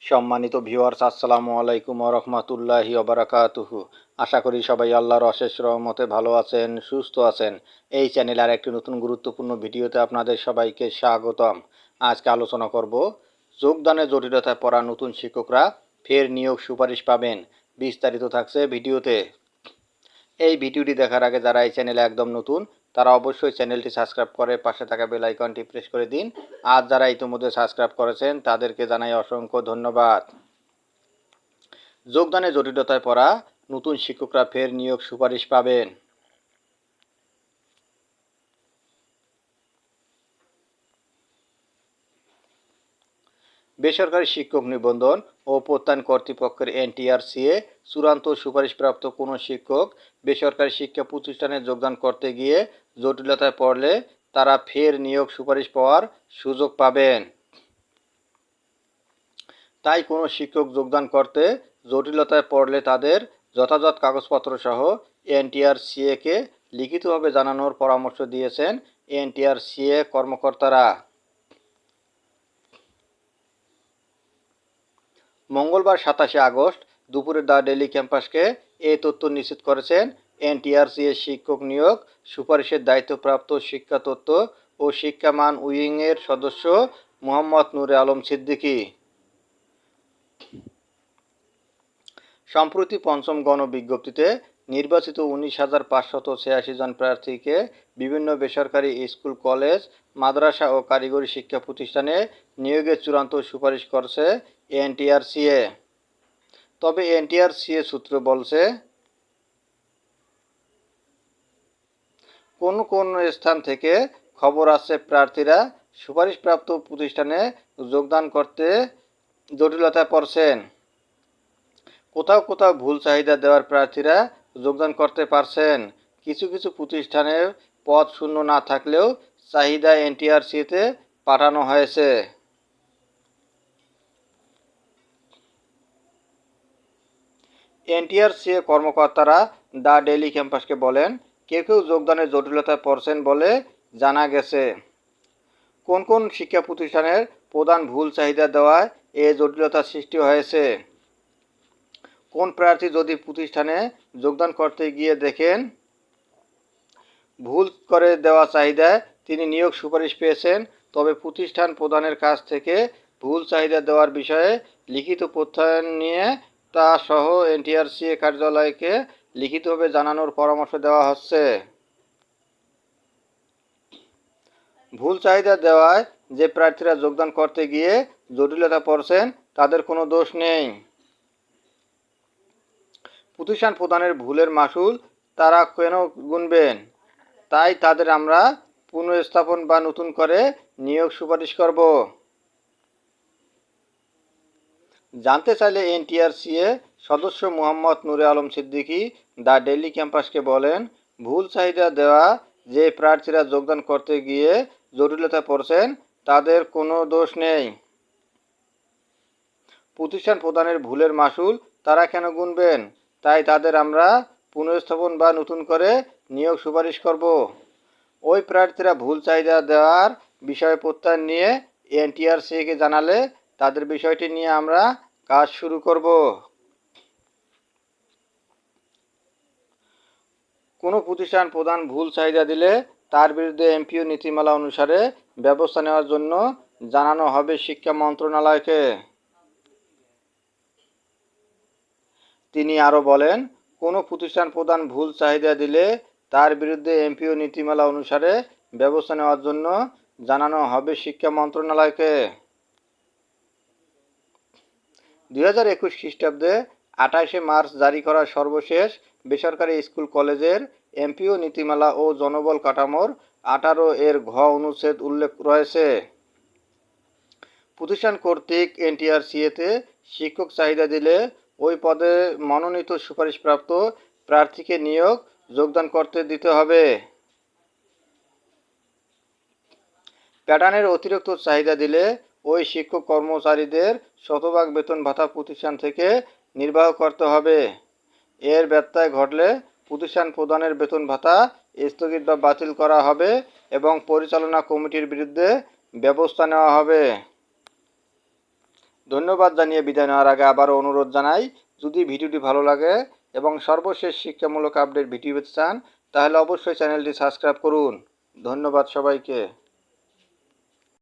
সম্মানিত ভিউয়ার্স, আসসালামু আলাইকুম ওয়া রাহমাতুল্লাহি ওয়া বারাকাতুহু। আশা করি সবাই আল্লাহর অশেষ রহমতে ভালো আছেন, সুস্থ আছেন। এই চ্যানেলে আরেকটি নতুন গুরুত্বপূর্ণ ভিডিওতে আপনাদের সবাইকে স্বাগতম। আজকে আলোচনা করব যোগদানের জটিলতায় পড়া নতুন শিক্ষকরা ফের নিয়োগ সুপারিশ পাবেন। বিস্তারিত থাকছে ভিডিওতে। এই ভিডিওটি দেখার আগে যারা এই চ্যানেলে একদম নতুন তারা অবশ্যই চ্যানেলটি সাবস্ক্রাইব করে পাশে থাকা বেল আইকনটি প্রেস করে দিন। আর যারা ইতিমধ্যে সাবস্ক্রাইব করেছেন তাদেরকে জানাই অসংখ্য ধন্যবাদ। যোগদানের জটিলতায় পড়া নতুন শিক্ষকরা ফের নিয়োগ সুপারিশ পাবেন। বেসরকারি শিক্ষক নিবন্ধন ও প্রত্যয়ন কর্তৃপক্ষের এনটিআরসিএ চূড়ান্ত সুপারিশপ্রাপ্ত কোনো শিক্ষক বেসরকারি শিক্ষা প্রতিষ্ঠানে যোগদান করতে গিয়ে জটিলতায় পড়লে তারা ফের নিয়োগ সুপারিশ পাওয়ার সুযোগ পাবেন। তাই কোনো শিক্ষক যোগদান করতে জটিলতায় পড়লে তাদের যথাযথ কাগজপত্র সহ এনটিআরসিএকে লিখিতভাবে জানানোর পরামর্শ দিয়েছেন এনটিআরসিএ কর্মকর্তারা। মঙ্গলবার 27 আগস্ট দুপুরে দ্য ডেইলি ক্যাম্পাসকে এই তথ্য নিশ্চিত করেছেন এনটিআরসিএ শিক্ষক নিয়োগ সুপারিশের দায়িত্বপ্রাপ্ত শিক্ষা তত্ত্ব ও শিক্ষামান উইংয়ের সদস্য মোহাম্মদ নূরে আলম সিদ্দিকী। সম্প্রতি পঞ্চম গণবিজ্ঞপ্তিতে নির্বাচিত 19,586 জন প্রার্থীকে বিভিন্ন বেসরকারি স্কুল, কলেজ, মাদ্রাসা ও কারিগরি শিক্ষা প্রতিষ্ঠানে নিয়োগের চূড়ান্ত সুপারিশ করেছে এনটিআরসিএ। তবে এনটিআরসিএ সূত্র বলছে, কোন কোন স্থান থেকে খবর আসছে প্রার্থীরা সুপারিশপ্রাপ্ত প্রতিষ্ঠানে যোগদান করতে জটিলতায় পড়ছেন। কোথাও কোথাও ভুল চাহিদা দেওয়ার প্রার্থীরা যোগদান করতে পারছেন। কিছু কিছু প্রতিষ্ঠানের পদ শূন্য না থাকলেও চাহিদা এনটিআরসিতে পাঠানো হয়েছে। এনটিআরসিএ কর্মকর্তারা দ্য ডেইলি ক্যাম্পাসকে বলেন, কেউ কেউ যোগদানের জটিলতায় পড়ছেন বলে জানা গেছে। কোন কোন শিক্ষা প্রতিষ্ঠানের প্রধান ভুল চাহিদা দেওয়ায় এ জটিলতার সৃষ্টি হয়েছে। কোন প্রার্থী যদি প্রতিষ্ঠানে যোগদান করতে গিয়ে দেখেন ভুল করে দেওয়া চাহিদায় তিনি নিয়োগ সুপারিশ পেয়েছেন, তবে প্রতিষ্ঠান প্রধানের কাছ থেকে ভুল চাহিদা দেওয়ার বিষয়ে লিখিত প্রত্যয়ন নিয়ে তা সহ এনটিআরসিএ কার্যালয়কে লিখিতভাবে জানানোর পরামর্শ দেওয়া হচ্ছে। ভুল চাহিদা দেওয়ায় যে প্রার্থীরা যোগদান করতে গিয়ে জটিলতা পড়ছেন তাদের কোনো দোষ নেই। প্রতিষ্ঠান প্রধানের ভুলের মাসুল তারা কেন গুনবেন? তাই তাদের আমরা পুনঃস্থাপন বা নতুন করে নিয়োগ সুপারিশ করব। জানতে চাইলে এনটিআরসিএ সদস্য মোহাম্মদ নূরে আলম সিদ্দিকী দ্য ডেইলি ক্যাম্পাসকে বলেন, ভুল চাহিদা দেওয়া যে প্রার্থীরা যোগদান করতে গিয়ে জটিলতা পড়ছেন তাদের কোনো দোষ নেই। প্রতিষ্ঠান প্রধানের ভুলের মাসুল তারা কেন গুনবেন? তাই তাদের আমরা পুনঃস্থাপন বা নতুন করে নিয়োগ সুপারিশ করব। ওই প্রার্থীরা ভুল চাহিদা দেওয়ার বিষয়ে প্রত্যয়ন নিয়ে এনটিআরসিকে জানালে তাদের বিষয়টি নিয়ে আমরা কাজ শুরু করব। কোনো প্রতিষ্ঠান প্রধান ভুল চাহিদা দিলে তার বিরুদ্ধে এমপিও নীতিমালা অনুসারে ব্যবস্থা নেওয়ার জন্য জানানো হবে শিক্ষা মন্ত্রণালয়কে। তিনি আরও বলেন, কোনো প্রতিষ্ঠান প্রধান ভুল চাহিদা দিলে তার বিরুদ্ধে এমপিও নীতিমালা অনুসারে ব্যবস্থা নেওয়ার জন্য জানানো হবে শিক্ষা মন্ত্রণালয়কে। 2021 খ্রিস্টাব্দে 28 মার্চ জারি করা সর্বশেষ বেসরকারি স্কুল কলেজের এমপিও নীতিমালা ও জনবল কাঠামোর 18 এর ঘ অনুচ্ছেদ উল্লেখ রয়েছে। প্রতিষ্ঠান কর্তৃক এনটিআরসিএতে শিক্ষক চাহিদা দিলে ওই পদে মনোনীত সুপারিশপ্রাপ্ত প্রার্থীকে নিয়োগ যোগদান করতে দিতে হবে। প্যাটার্নের অতিরিক্ত চাহিদা দিলে ওই শিক্ষক কর্মচারীদের শতভাগ বেতন ভাতা প্রতিষ্ঠান থেকে নির্বাহ করতে হবে। এর ব্যত্যয় ঘটলে প্রতিষ্ঠান প্রধানের বেতন ভাতা স্থগিত বা বাতিল করা হবে এবং পরিচালনা কমিটির বিরুদ্ধে ব্যবস্থা নেওয়া হবে। ধন্যবাদ জানিয়ে বিদায় নেওয়ার আগে আবারও অনুরোধ জানাই, যদি ভিডিওটি ভালো লাগে এবং সর্বশেষ শিক্ষামূলক আপডেট ভিডিও পেতে চান তাহলে অবশ্যই চ্যানেলটি সাবস্ক্রাইব করুন। ধন্যবাদ সবাইকে।